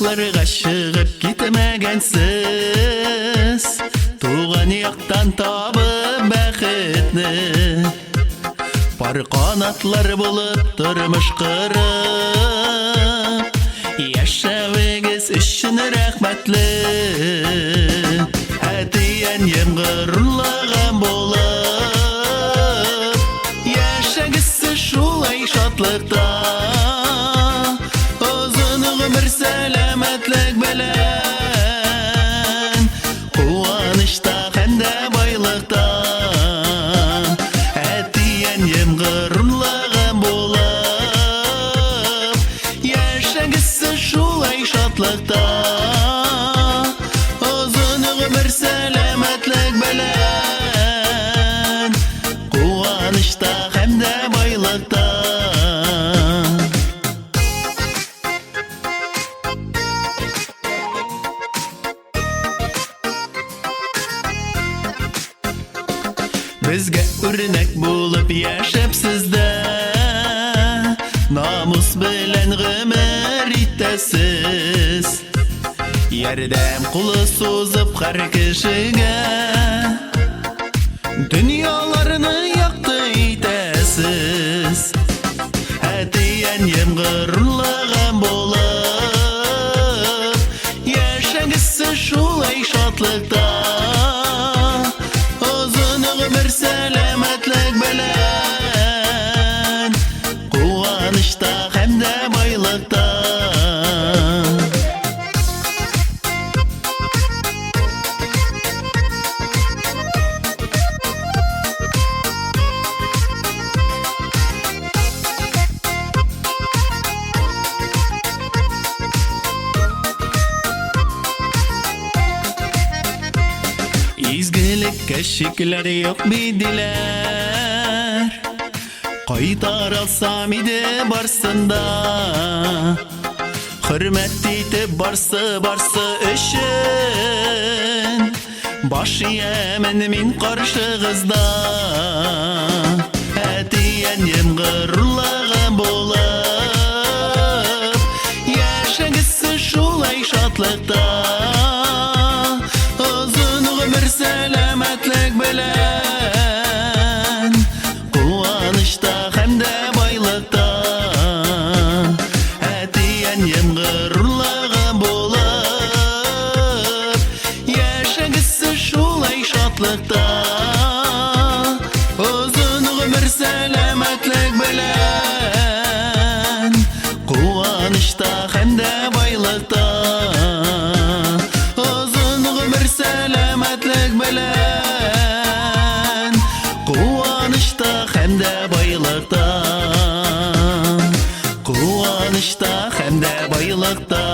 Uzaklarga çıkıp gitmegensiz, tuğan yaktan tabıp bäxitni. Par kanatlar bulup durmuş kırıp, yaşavigiz üçün rahmetli. Hatiyen yemgırlagan bolup, yaşagisi şulay şatlıkta. Uzun ömür selametlik bilen, kuvanışta hemde baylıkta. Hatiyen yemgırlagan bolup, yaşagisi şulay şatlıkta. Uzun ömür selametlik bilen, kuvanışta hemde baylıkta. Bizge örnek bulup yaşap sizde, namus bilen gümür itesiz. Yerdem kulu sozup her kişiye, dünyalarını yaktı itesiz. Hatiyen yemgırlagan bolup, yaşagisi şulay şatlıkta. Uzun ömür selametlik bilen, kuvanışta hemde baylıkta. İzgilikke şikler yok bidiler, Kaytar alsam idi barsında. Hürmet deyip barsı işin, baş yemen min karşığızda. Hatiyen yemgırlagan bolup, yaşagisi şulay şatlıkta. Selametlik bilen, kuvanışta hemde baylıkta. Hatiyen yemgırlagan bolup, yaşagisi şulay şatlıkta. Uzun ömür selametlik bilen, kuvanışta hemde baylıkta. Bilen, kuvanışta hemde baylıkta. Kuvanışta hemde baylıkta.